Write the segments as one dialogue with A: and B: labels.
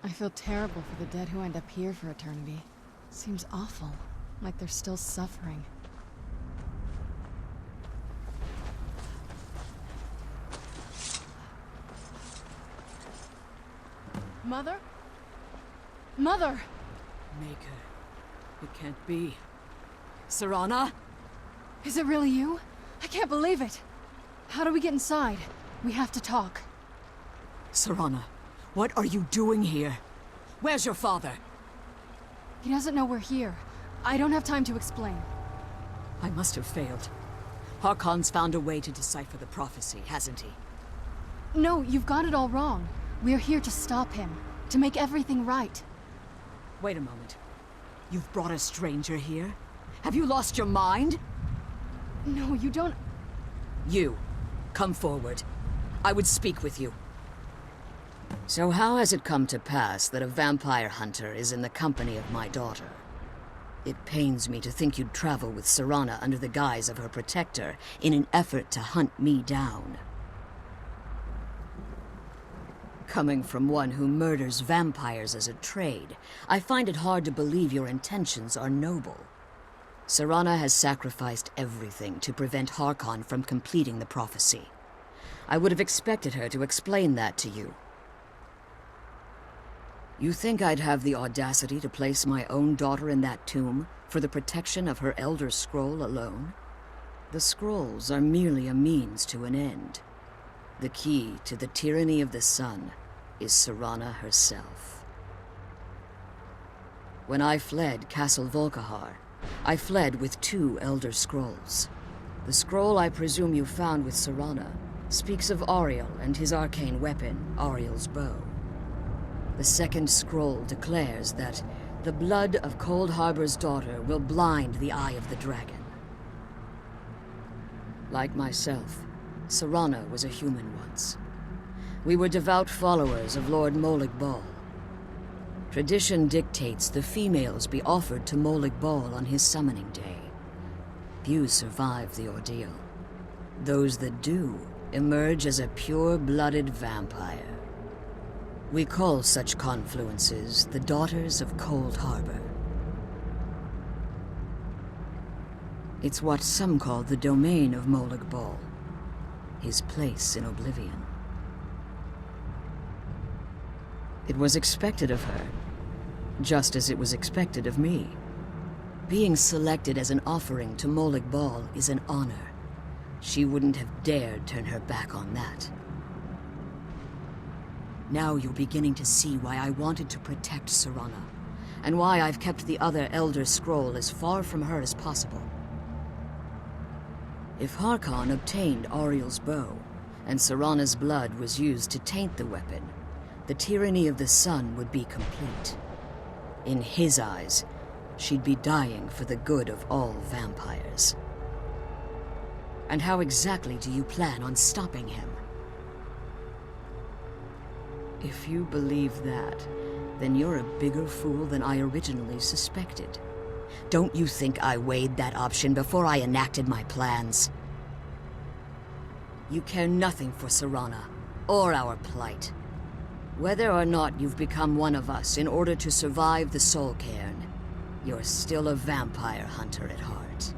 A: I feel terrible for the dead who end up here for eternity. Seems awful, like they're still suffering. Mother? Mother!
B: Maker. It can't be. Serana?
A: Is it really you? I can't believe it! How do we get inside? We have to talk.
B: Serana, what are you doing here? Where's your father?
A: He doesn't know we're here. I don't have time to explain.
B: I must have failed. Harkon's found a way to decipher the prophecy, hasn't he?
A: No, you've got it all wrong. We're here to stop him, to make everything right.
B: Wait a moment. You've brought a stranger here? Have you lost your mind?
A: No, you don't...
B: You, come forward. I would speak with you. So how has it come to pass that a vampire hunter is in the company of my daughter? It pains me to think you'd travel with Serana under the guise of her protector in an effort to hunt me down. Coming from one who murders vampires as a trade, I find it hard to believe your intentions are noble. Serana has sacrificed everything to prevent Harkon from completing the prophecy. I would have expected her to explain that to you. You think I'd have the audacity to place my own daughter in that tomb for the protection of her Elder Scroll alone? The scrolls are merely a means to an end. The key to the tyranny of the sun is Serana herself. When I fled Castle Volkihar, I fled with 2 Elder Scrolls. The scroll I presume you found with Serana speaks of Auriel and his arcane weapon, Auriel's bow. The second scroll declares that the blood of Cold Harbor's daughter will blind the eye of the dragon. Like myself, Serana was a human once. We were devout followers of Lord Molag Bal. Tradition dictates the females be offered to Molag Bal on his summoning day. Few survive the ordeal. Those that do emerge as a pure-blooded vampire. We call such confluences the Daughters of Cold Harbor. It's what some call the domain of Molag Bal, his place in oblivion. It was expected of her, just as it was expected of me. Being selected as an offering to Molag Bal is an honor. She wouldn't have dared turn her back on that. Now you're beginning to see why I wanted to protect Serana, and why I've kept the other Elder Scroll as far from her as possible. If Harkon obtained Auriel's bow, and Serana's blood was used to taint the weapon, the tyranny of the sun would be complete. In his eyes, she'd be dying for the good of all vampires. And how exactly do you plan on stopping him? If you believe that, then you're a bigger fool than I originally suspected. Don't you think I weighed that option before I enacted my plans? You care nothing for Serana, or our plight. Whether or not you've become one of us in order to survive the Soul Cairn, you're still a vampire hunter at heart.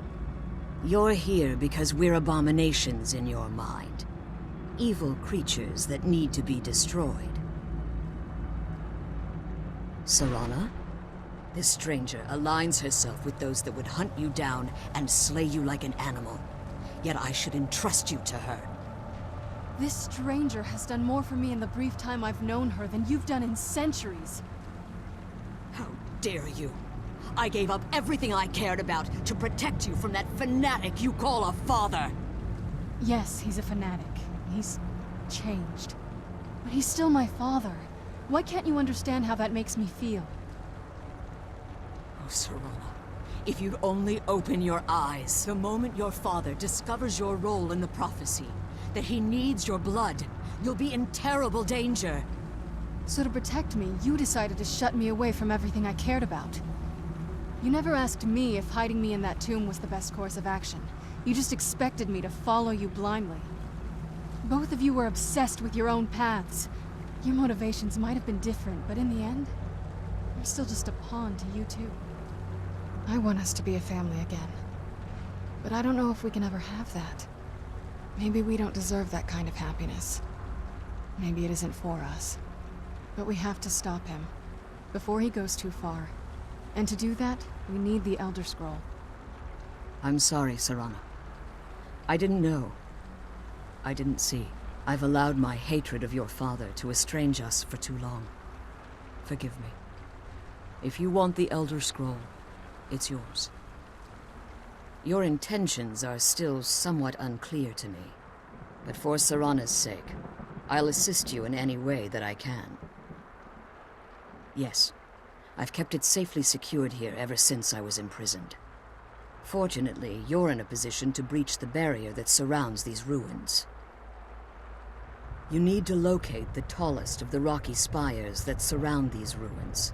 B: You're here because we're abominations in your mind. Evil creatures that need to be destroyed. Serana? This stranger aligns herself with those that would hunt you down and slay you like an animal. Yet I should entrust you to her.
A: This stranger has done more for me in the brief time I've known her than you've done in centuries.
B: How dare you! I gave up everything I cared about to protect you from that fanatic you call a father!
A: Yes, he's a fanatic. He's changed. But he's still my father. Why can't you understand how that makes me feel?
B: Oh, Serana, if you'd only open your eyes. The moment your father discovers your role in the prophecy, that he needs your blood, you'll be in terrible danger.
A: So to protect me, you decided to shut me away from everything I cared about. You never asked me if hiding me in that tomb was the best course of action. You just expected me to follow you blindly. Both of you were obsessed with your own paths. Your motivations might have been different, but in the end, I'm still just a pawn to you too. I want us to be a family again. But I don't know if we can ever have that. Maybe we don't deserve that kind of happiness. Maybe it isn't for us. But we have to stop him, before he goes too far. And to do that, we need the Elder Scroll.
B: I'm sorry, Serana. I didn't know. I didn't see. I've allowed my hatred of your father to estrange us for too long. Forgive me. If you want the Elder Scroll, it's yours. Your intentions are still somewhat unclear to me, but for Serana's sake, I'll assist you in any way that I can. Yes, I've kept it safely secured here ever since I was imprisoned. Fortunately, you're in a position to breach the barrier that surrounds these ruins. You need to locate the tallest of the rocky spires that surround these ruins.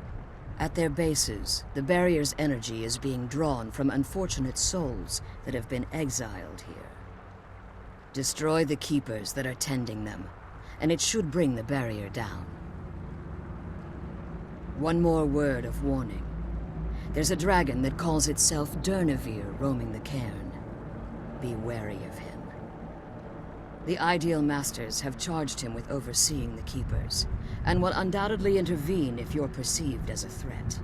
B: At their bases, the barrier's energy is being drawn from unfortunate souls that have been exiled here. Destroy the keepers that are tending them, and it should bring the barrier down. One more word of warning. There's a dragon that calls itself Durnevere roaming the cairn. Be wary of him. The Ideal Masters have charged him with overseeing the Keepers, and will undoubtedly intervene if you're perceived as a threat.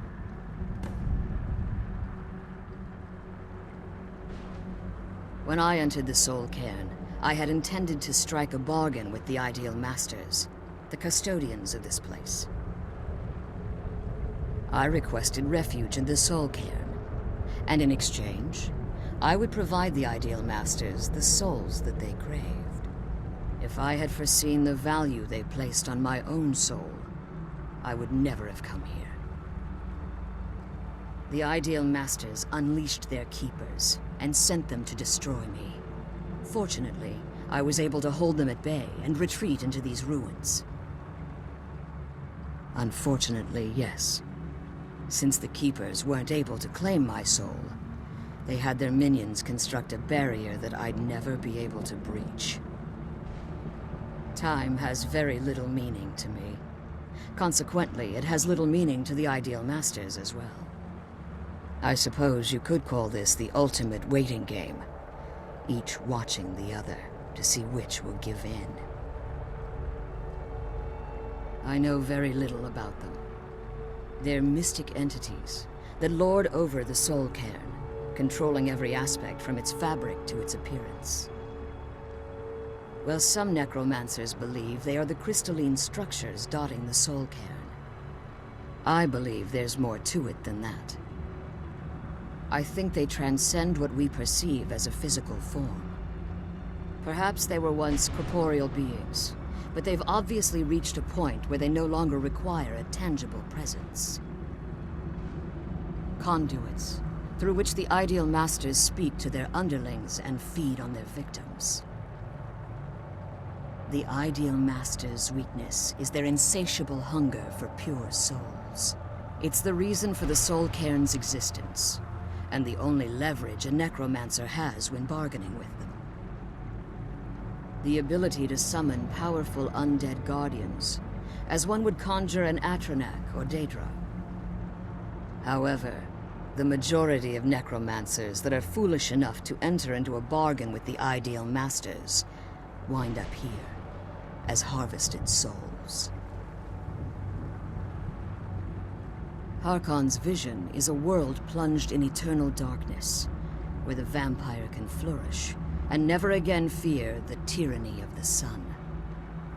B: When I entered the Soul Cairn, I had intended to strike a bargain with the Ideal Masters, the custodians of this place. I requested refuge in the Soul Cairn, and in exchange, I would provide the Ideal Masters the souls that they craved. If I had foreseen the value they placed on my own soul, I would never have come here. The Ideal Masters unleashed their keepers and sent them to destroy me. Fortunately, I was able to hold them at bay and retreat into these ruins. Unfortunately, yes. Since the keepers weren't able to claim my soul, they had their minions construct a barrier that I'd never be able to breach. Time has very little meaning to me. Consequently, it has little meaning to the Ideal Masters as well. I suppose you could call this the ultimate waiting game, each watching the other to see which will give in. I know very little about them. They're mystic entities that lord over the Soul Cairn, controlling every aspect from its fabric to its appearance. Well, some necromancers believe they are the crystalline structures dotting the Soul Cairn. I believe there's more to it than that. I think they transcend what we perceive as a physical form. Perhaps they were once corporeal beings, but they've obviously reached a point where they no longer require a tangible presence. Conduits, through which the Ideal Masters speak to their underlings and feed on their victims. The Ideal Masters' weakness is their insatiable hunger for pure souls. It's the reason for the Soul Cairn's existence, and the only leverage a necromancer has when bargaining with them. The ability to summon powerful undead guardians, as one would conjure an Atronak or Daedra. However, the majority of necromancers that are foolish enough to enter into a bargain with the Ideal Masters wind up here as harvested souls. Harkon's vision is a world plunged in eternal darkness, where the vampire can flourish and never again fear the tyranny of the sun.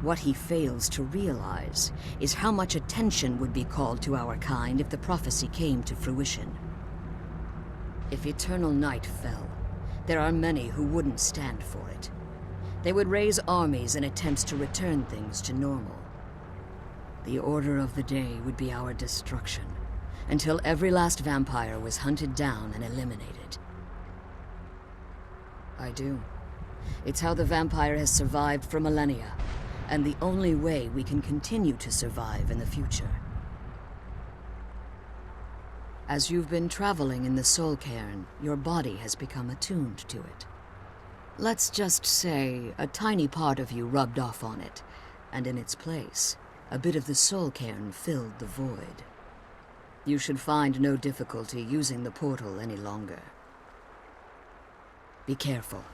B: What he fails to realize is how much attention would be called to our kind if the prophecy came to fruition. If eternal night fell, there are many who wouldn't stand for it. They would raise armies in attempts to return things to normal. The order of the day would be our destruction, until every last vampire was hunted down and eliminated. I do. It's how the vampire has survived for millennia, and the only way we can continue to survive in the future. As you've been traveling in the Soul Cairn, your body has become attuned to it. Let's just say a tiny part of you rubbed off on it, and in its place, A bit of the soul cairn filled the void. You should find no difficulty using the portal any longer. Be careful,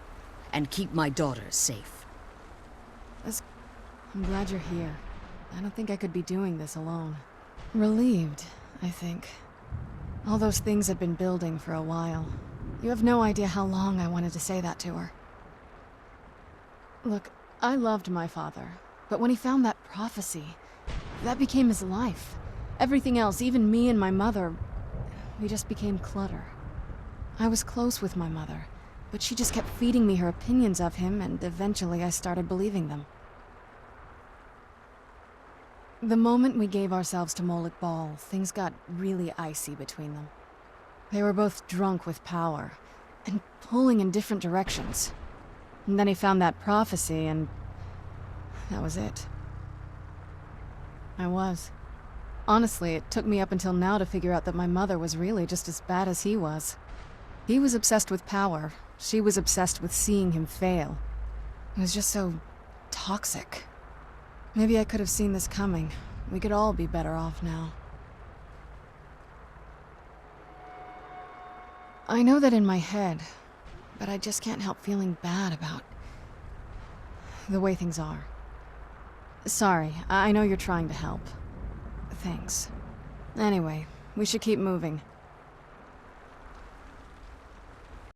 B: and keep my daughter safe.
A: I'm glad you're here. I don't think I could be doing this alone. Relieved, I think. All those things had been building for a while. You have no idea how long I wanted to say that to her. Look, I loved my father, but when he found that prophecy, that became his life. Everything else, even me and my mother, we just became clutter. I was close with my mother, but she just kept feeding me her opinions of him, and eventually I started believing them. The moment we gave ourselves to Molik Bal, things got really icy between them. They were both drunk with power, and pulling in different directions. And then he found that prophecy, and that was it. I was. Honestly, it took me up until now to figure out that my mother was really just as bad as he was. He was obsessed with power. She was obsessed with seeing him fail. It was just so toxic. Maybe I could have seen this coming. We could all be better off now. I know that in my head, but I just can't help feeling bad about the way things are. Sorry, I know you're trying to help. Thanks. Anyway, we should keep moving.